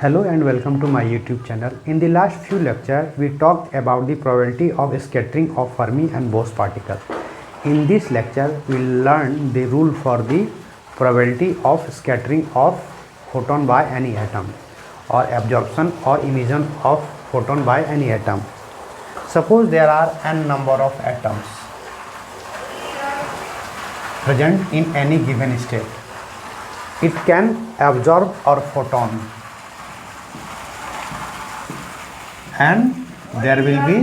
Hello and welcome to my YouTube channel. In the last few lectures, we talked about the probability of scattering of Fermi and Bose particles. In this lecture, we will learn the rule for the probability of scattering of photon by any atom or absorption or emission of photon by any atom. Suppose there are n number of atoms present in any given state. It can absorb a photon, and there will be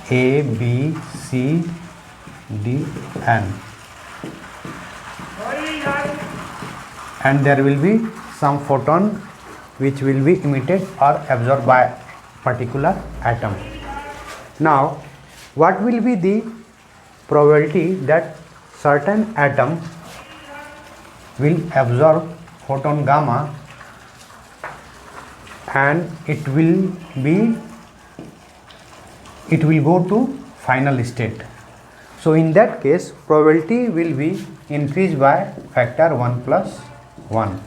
A, B, C, D, N, and there will be some photon which will be emitted or absorbed by particular atom. Now, what will be the probability that certain atom will absorb photon gamma and it will go to final state? So in that case, probability will be increased by factor 1 plus 1.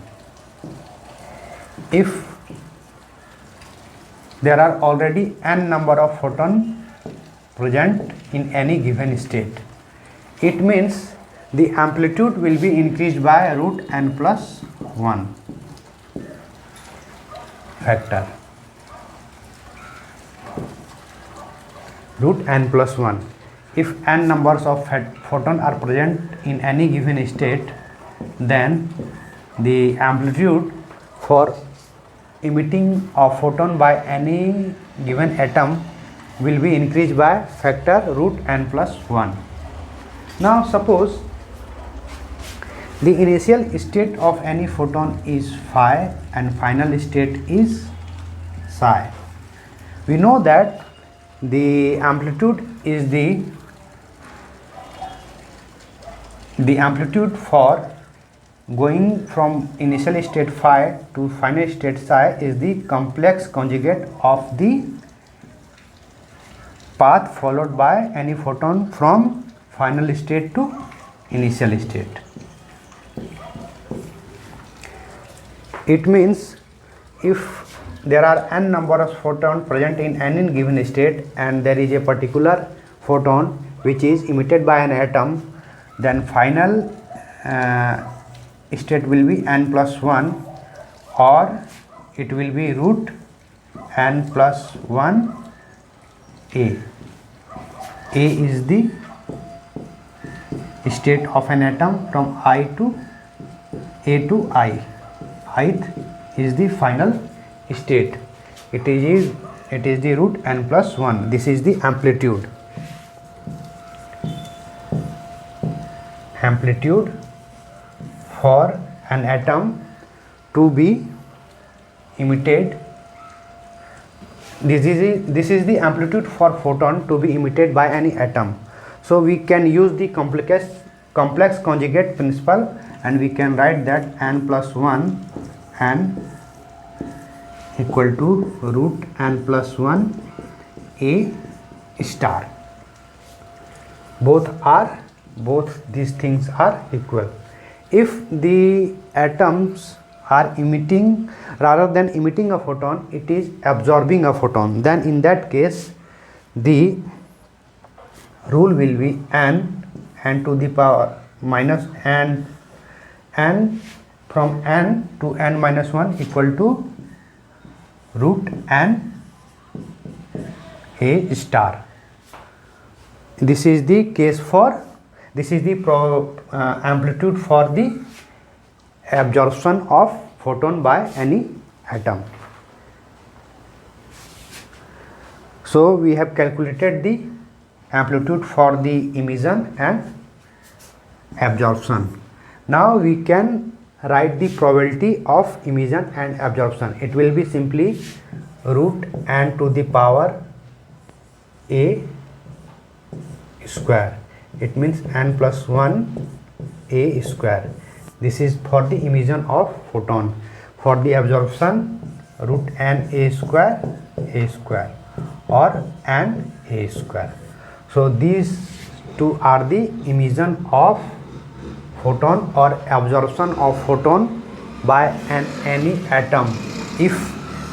If there are already n number of photons present in any given state, it means the amplitude will be increased by root n plus 1 factor. Root n plus 1. If n numbers of photons are present in any given state, then the amplitude for emitting a photon by any given atom will be increased by factor root n plus 1. Now suppose the initial state of any photon is phi and final state is psi. We know that the amplitude is the amplitude for going from initial state phi to final state psi is the complex conjugate of the path followed by any photon from final state to initial state. It means if there are n number of photons present in any given state and there is a particular photon which is emitted by an atom, then final state will be n plus 1, or it will be root n plus 1 A. A is the state of an atom from I to A to I. Ith is the final state. It is the root n plus 1. This is the amplitude. Amplitude for an atom to be emitted. This is the amplitude for photon to be emitted by any atom. So we can use the complex conjugate principle, and we can write that n plus 1 n equal to root n plus 1 A star. Both these things are equal. If the atoms are emitting, rather than emitting a photon, it is absorbing a photon, then in that case the rule will be n to the power minus n from n to n minus 1 equal to root n A star. This is the case for, this is the amplitude for the absorption of photon by any atom. So we have calculated the amplitude for the emission and absorption. Now we can write the probability of emission and absorption. It will be simply root n to the power A square. It means n plus 1 A square. This is for the emission of photon. For the absorption, root n A square or n A square. So these two are the emission of photon or absorption of photon by any atom if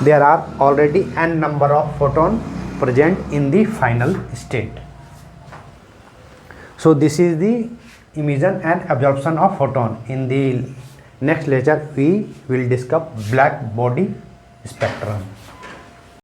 there are already n number of photon present in the final state. So this is the emission and absorption of photon. In the next lecture we will discuss black body spectrum.